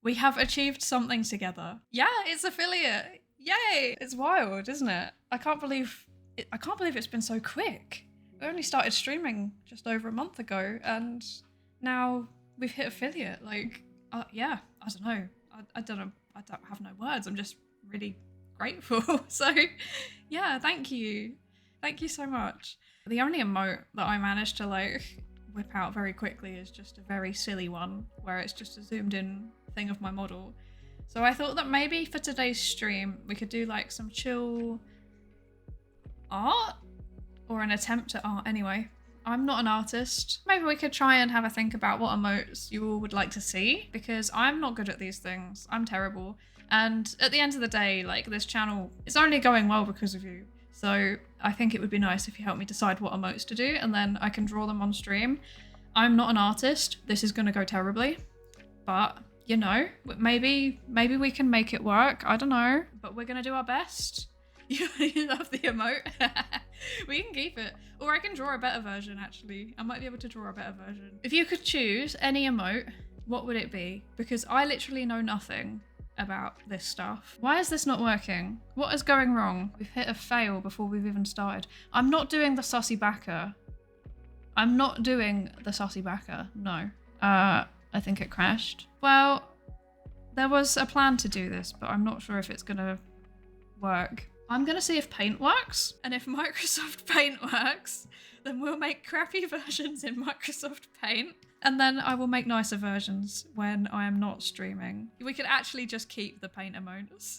We have achieved something together. Yeah, it's affiliate. Yay! It's wild, isn't it? I can't believe it's been so quick. We only started streaming just over a month ago, and now we've hit affiliate. Like, yeah, I don't know. I don't know. I don't have no words. I'm just really grateful. So, yeah, thank you. Thank you so much. The only emote that I managed to like whip out very quickly is just a very silly one where it's just a zoomed in thing of my model. So I thought that maybe for today's stream we could do like some chill art, or an attempt at art anyway. I'm not an artist. Maybe we could try and have a think about what emotes you all would like to see, because I'm not good at these things. I'm terrible. And at the end of the day, like, this channel is only going well because of you. So I think it would be nice if you help me decide what emotes to do, and then I can draw them on stream. I'm not an artist. This is gonna go terribly, but you know, maybe we can make it work. I don't know, but we're gonna do our best. You love the emote? We can keep it. Or I can draw a better version, actually. I might be able to draw a better version. If you could choose any emote, what would it be? Because I literally know nothing about this stuff. Why is this not working? What is going wrong? We've hit a fail before we've even started. I'm not doing the sussy backer. I'm not doing the sussy backer. No. I think it crashed. Well, there was a plan to do this, but I'm not sure if it's gonna work. I'm gonna see if Paint works, and if Microsoft Paint works, then we'll make crappy versions in Microsoft Paint, and then I will make nicer versions when I am not streaming. We could actually just keep the Paint emotes,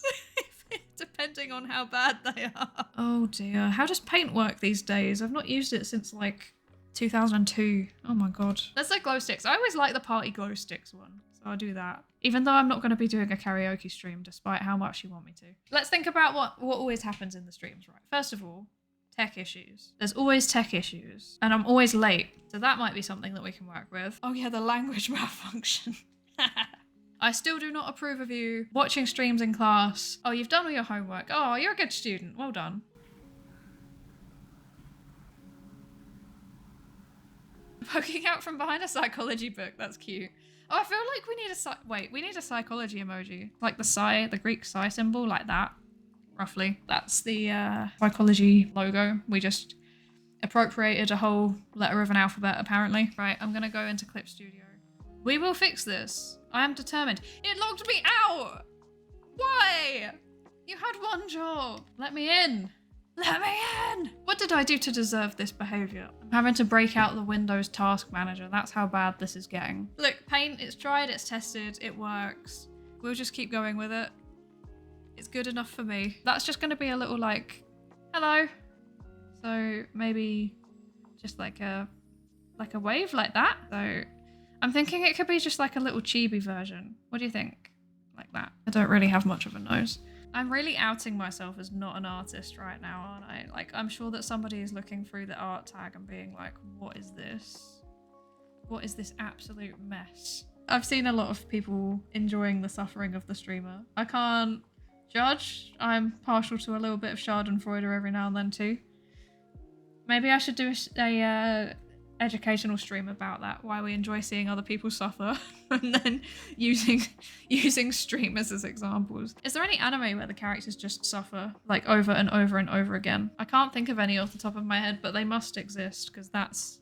depending on how bad they are. Oh dear, how does Paint work these days? I've not used it since like 2002. Oh my god. Let's say glow sticks. I always like the party glow sticks one. So I'll do that. Even though I'm not going to be doing a karaoke stream, despite how much you want me to. Let's think about what always happens in the streams, right? First of all, tech issues. There's always tech issues. And I'm always late. So that might be something that we can work with. Oh yeah, the language malfunction. I still do not approve of you watching streams in class. Oh, you've done all your homework. Oh, you're a good student. Well done. Poking out from behind a psychology book. That's cute. Oh, I feel like we need a psychology emoji. Like the Greek psi symbol, like that, roughly. That's the psychology logo. We just appropriated a whole letter of an alphabet, apparently. Right, I'm gonna go into Clip Studio. We will fix this. I am determined. It locked me out! Why? You had one job. Let me in. Let me in! What did I do to deserve this behaviour? I'm having to break out the Windows Task Manager. That's how bad this is getting. Look, Paint, it's tried, it's tested, it works. We'll just keep going with it. It's good enough for me. That's just going to be a little like, hello. So maybe just like a wave like that. So I'm thinking it could be just like a little chibi version. What do you think? Like that. I don't really have much of a nose. I'm really outing myself as not an artist right now, aren't I? Like, I'm sure that somebody is looking through the art tag and being like, what is this? What is this absolute mess? I've seen a lot of people enjoying the suffering of the streamer. I can't judge. I'm partial to a little bit of Schadenfreude every now and then too. Maybe I should do a educational stream about that, why we enjoy seeing other people suffer, and then using streamers as examples. Is there any anime where the characters just suffer like over and over and over again? I can't think of any off the top of my head, but they must exist because that's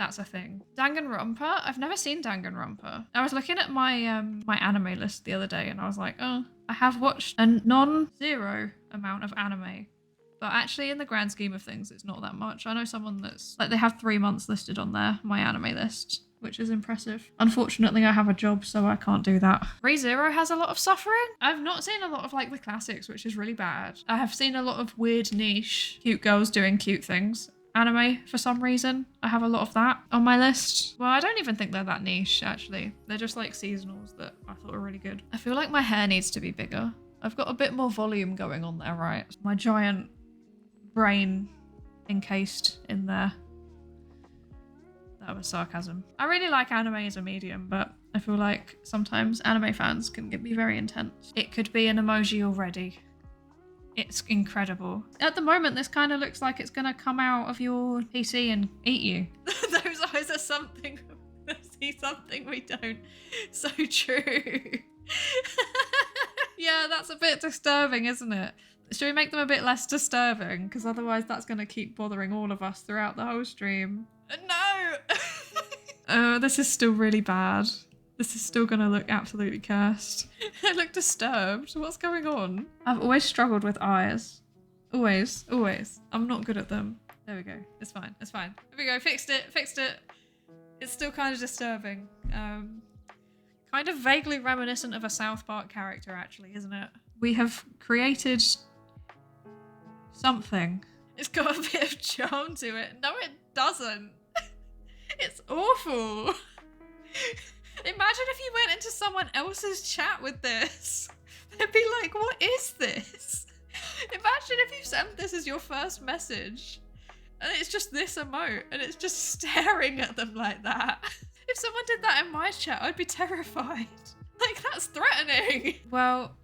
a thing. Danganronpa? I've never seen Danganronpa. I was looking at my my anime list the other day and I was like, oh, I have watched a non-zero amount of anime. But actually, in the grand scheme of things, it's not that much. I know someone that's like, they have 3 months listed on my anime list, which is impressive. Unfortunately, I have a job, so I can't do that. ReZero has a lot of suffering. I've not seen a lot of like the classics, which is really bad. I have seen a lot of weird niche, cute girls doing cute things. Anime, for some reason. I have a lot of that on my list. Well, I don't even think they're that niche, actually. They're just like seasonals that I thought were really good. I feel like my hair needs to be bigger. I've got a bit more volume going on there, right? My giant brain encased in there. That was sarcasm. I really like anime as a medium, but I feel like sometimes anime fans can be very intense. It could be an emoji already. It's incredible. At the moment, this kind of looks like it's gonna come out of your PC and eat you. Those eyes are something. See something we don't. So true. a bit disturbing, isn't it? Should we make them a bit less disturbing? Because otherwise that's going to keep bothering all of us throughout the whole stream. No! Oh, this is still really bad. This is still going to look absolutely cursed. I look disturbed. What's going on? I've always struggled with eyes. Always, always. I'm not good at them. There we go. It's fine. It's fine. There we go. Fixed it. Fixed it. It's still kind of disturbing. Kind of vaguely reminiscent of a South Park character, actually, isn't it? We have created something. It's got a bit of charm to it. No, it doesn't. It's awful. Imagine if you went into someone else's chat with this. They'd be like, what is this? Imagine if you sent this as your first message and it's just this emote and it's just staring at them like that. If someone did that in my chat, I'd be terrified. Like, that's threatening. Well,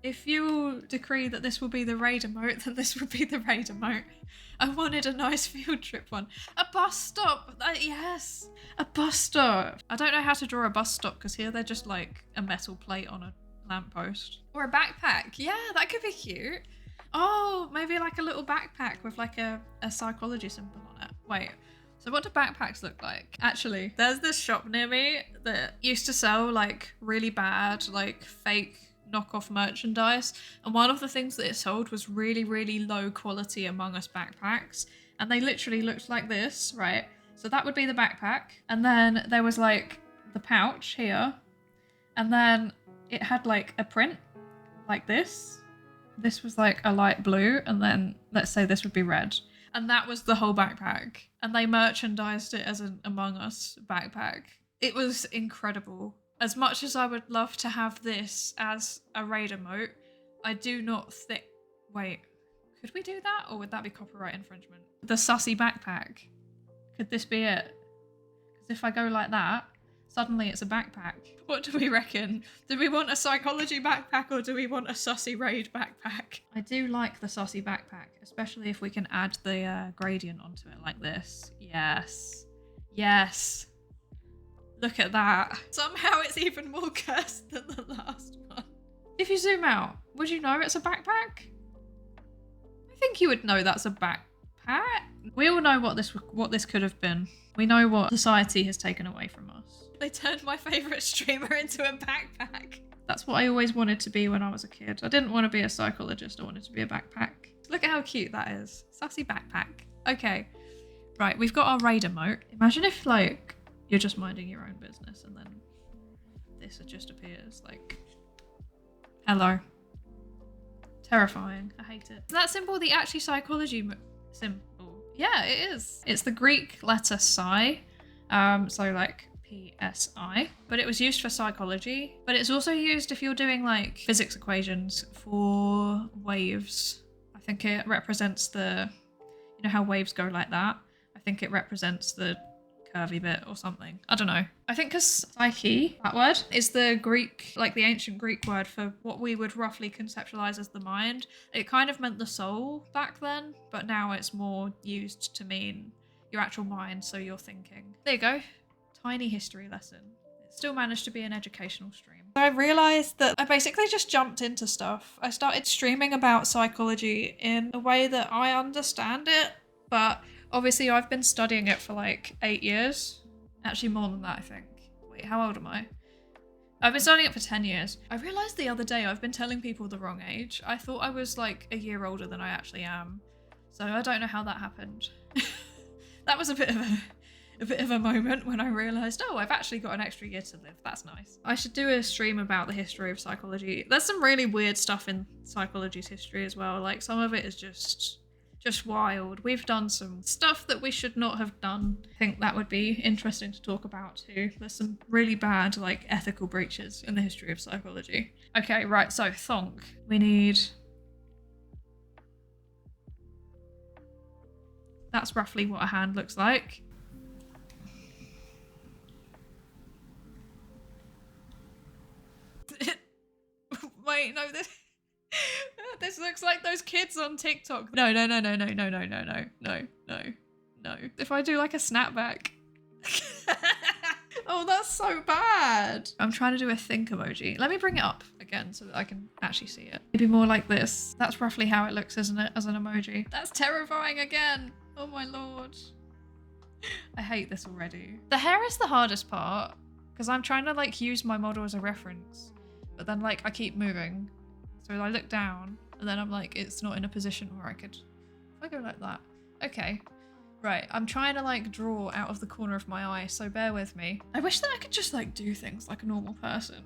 if you decree that this will be the raid emote, then this will be the raid emote. I wanted a nice field trip one. A bus stop! Yes! A bus stop! I don't know how to draw a bus stop because here they're just like a metal plate on a lamppost. Or a backpack. Yeah, that could be cute. Oh, maybe like a little backpack with like a psychology symbol on it. Wait. So what do backpacks look like? Actually, there's this shop near me that used to sell like really bad, like fake knockoff merchandise. And one of the things that it sold was really, really low quality Among Us backpacks. And they literally looked like this, right? So that would be the backpack. And then there was like the pouch here. And then it had like a print like this. This was like a light blue. And then let's say this would be red. And that was the whole backpack. And they merchandised it as an Among Us backpack. It was incredible. As much as I would love to have this as a raid emote, I do not think... Wait, could we do that? Or would that be copyright infringement? The sussy backpack. Could this be it? Because if I go like that, suddenly it's a backpack. What do we reckon? Do we want a psychology backpack or do we want a sussy raid backpack? I do like the sussy backpack, especially if we can add the gradient onto it like this. Yes. Yes. Look at that. Somehow it's even more cursed than the last one. If you zoom out, would you know it's a backpack? I think you would know that's a backpack. We all know what this could have been. We know what society has taken away from us. They turned my favourite streamer into a backpack. That's what I always wanted to be when I was a kid. I didn't want to be a psychologist, I wanted to be a backpack. Look at how cute that is. Sassy backpack. Okay. Right, we've got our raid emote. Imagine if, like, you're just minding your own business and then this just appears, like, hello. Terrifying. I hate it. Is that symbol the actually psychology symbol? Yeah, it is. It's the Greek letter psi. So like PSI. But it was used for psychology. But it's also used if you're doing like physics equations for waves. I think it represents the, you know how waves go like that? I think it represents the curvy bit or something. I don't know. I think because psyche, that word, is the Greek, like the ancient Greek word for what we would roughly conceptualize as the mind. It kind of meant the soul back then, but now it's more used to mean your actual mind, so you're thinking. There you go. Tiny history lesson. It still managed to be an educational stream. I realised that I basically just jumped into stuff. I started streaming about psychology in a way that I understand it, but obviously I've been studying it for like 8 years. Actually more than that, I think. Wait, how old am I? I've been studying it for 10 years. I realised the other day I've been telling people the wrong age. I thought I was like a year older than I actually am. So I don't know how that happened. That was a bit of a moment when I realised, oh, I've actually got an extra year to live. That's nice. I should do a stream about the history of psychology. There's some really weird stuff in psychology's history as well. Like some of it is just wild. We've done some stuff that we should not have done. I think that would be interesting to talk about too. There's some really bad like ethical breaches in the history of psychology. Okay, right, so thonk. We need... That's roughly what a hand looks like. Wait, no, this looks like those kids on TikTok. No. If I do like a snapback. Oh, that's so bad. I'm trying to do a think emoji. Let me bring it up again so that I can actually see it. Maybe more like this. That's roughly how it looks, isn't it? As an emoji. That's terrifying again. Oh my lord. I hate this already. The hair is the hardest part because I'm trying to like use my model as a reference, but then like I keep moving. So I look down and then I'm like, it's not in a position where I could, if I go like that. Okay. Right, I'm trying to like draw out of the corner of my eye, so bear with me. I wish that I could just like do things like a normal person.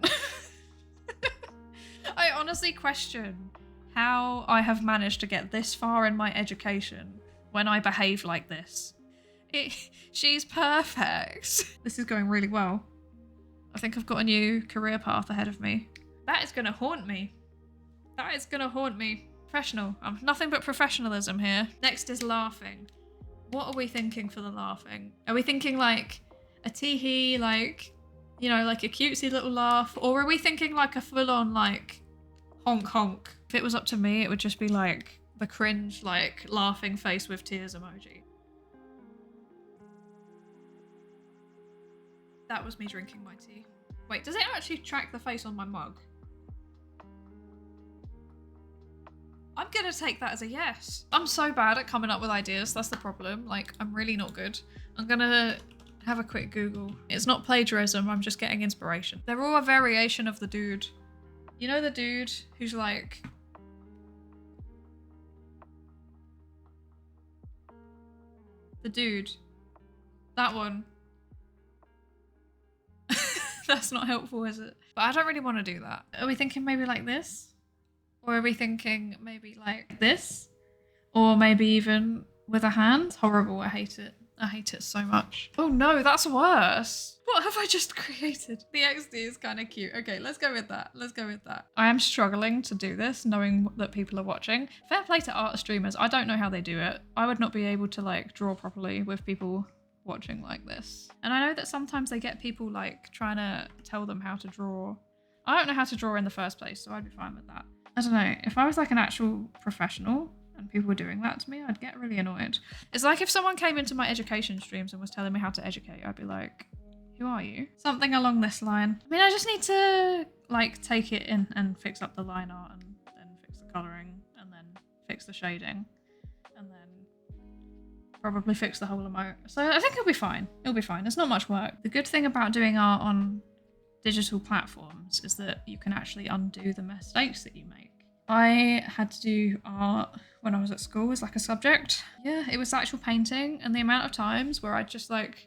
I honestly question how I have managed to get this far in my education when I behave like this. She's perfect. This is going really well. I think I've got a new career path ahead of me. That is gonna haunt me. That is gonna haunt me. Professional. I'm nothing but professionalism here. Next is laughing. What are we thinking for the laughing? Are we thinking like a tee-hee, like, you know, like a cutesy little laugh? Or are we thinking like a full-on like honk honk? If it was up to me, it would just be like the cringe, like laughing face with tears emoji. That was me drinking my tea. Wait, does it actually track the face on my mug? I'm gonna take that as a yes. I'm so bad at coming up with ideas, that's the problem. Like, I'm really not good. I'm gonna have a quick Google. It's not plagiarism, I'm just getting inspiration. They're all a variation of the dude. You know the dude who's like... The dude. That one. That's not helpful, is it? But I don't really want to do that. Are we thinking maybe like this? Or are we thinking maybe like this? Or maybe even with a hand? It's horrible, I hate it. I hate it so much. Oh no, that's worse. What have I just created? The XD is kind of cute. Okay, let's go with that. Let's go with that. I am struggling to do this, knowing that people are watching. Fair play to art streamers. I don't know how they do it. I would not be able to like draw properly with people watching like this. And I know that sometimes they get people like trying to tell them how to draw. I don't know how to draw in the first place, so I'd be fine with that. I don't know, if I was like an actual professional and people were doing that to me, I'd get really annoyed. It's like if someone came into my education streams and was telling me how to educate, I'd be like, who are you? Something along this line. I mean, I just need to like take it in and fix up the line art and then fix the colouring and then fix the shading and then probably fix the whole emote. So I think it'll be fine. It'll be fine. It's not much work. The good thing about doing art on digital platforms is that you can actually undo the mistakes that you make. I had to do art when I was at school as like a subject. Yeah, it was actual painting, and the amount of times where I just like,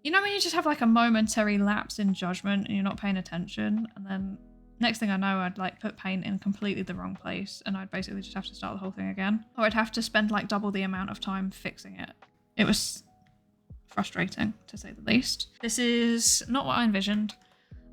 you know when you just have like a momentary lapse in judgment and you're not paying attention, and then next thing I know I'd like put paint in completely the wrong place and I'd basically just have to start the whole thing again. Or I'd have to spend like double the amount of time fixing it. It was frustrating, to say the least. This is not what I envisioned.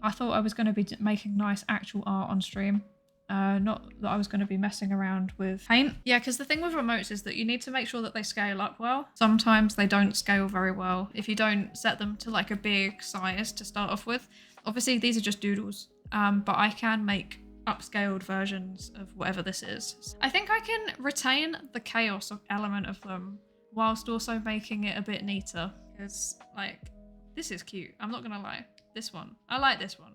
I thought I was going to be making nice actual art on stream. Not that I was going to be messing around with paint. Yeah, because the thing with emotes is that you need to make sure that they scale up well. Sometimes they don't scale very well if you don't set them to like a big size to start off with. Obviously, these are just doodles, but I can make upscaled versions of whatever this is. I think I can retain the chaos element of them whilst also making it a bit neater. Because like, this is cute. I'm not going to lie. This one. I like this one.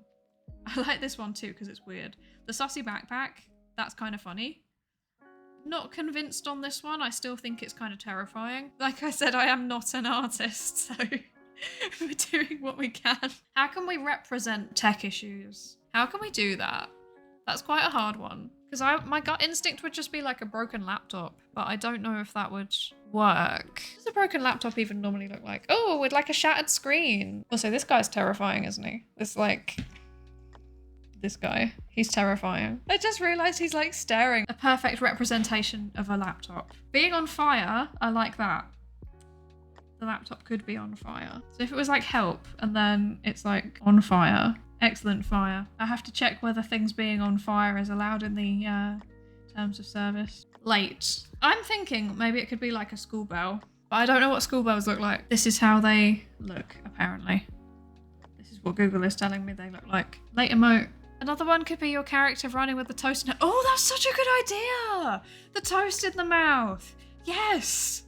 I like this one too because it's weird. The sussy backpack, that's kind of funny. Not convinced on this one. I still think it's kind of terrifying. Like I said, I am not an artist, so we're doing what we can. How can we represent tech issues? How can we do that? That's quite a hard one. Because my gut instinct would just be like a broken laptop, but I don't know if that would work. What does a broken laptop even normally look like? Oh, with like a shattered screen. Also, this guy's terrifying, isn't he? It's like... This guy. He's terrifying. I just realised he's like staring. A perfect representation of a laptop. Being on fire, I like that. The laptop could be on fire. So if it was like help and then it's like on fire. Excellent fire. I have to check whether things being on fire is allowed in the terms of service. Late. I'm thinking maybe it could be like a school bell. But I don't know what school bells look like. This is how they look, apparently. This is what Google is telling me they look like. Late emote. Another one could be your character running with the toast. Oh, that's such a good idea! The toast in the mouth. Yes!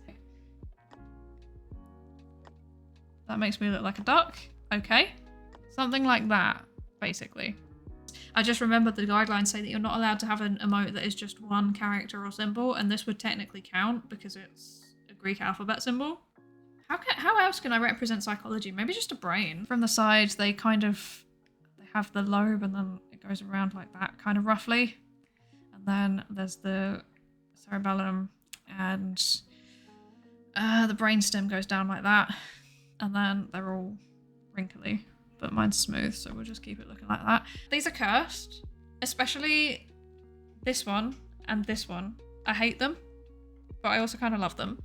That makes me look like a duck. Okay? Something like that, basically. I just remembered the guidelines say that you're not allowed to have an emote that is just one character or symbol, and this would technically count because it's a Greek alphabet symbol. How else can I represent psychology? Maybe just a brain. From the side, they have the lobe and then it goes around like that, kind of roughly. And then there's the cerebellum and the brainstem goes down like that. And then they're all wrinkly. But mine's smooth, so we'll just keep it looking like that. These are cursed, especially this one and this one. I hate them, but I also kind of love them.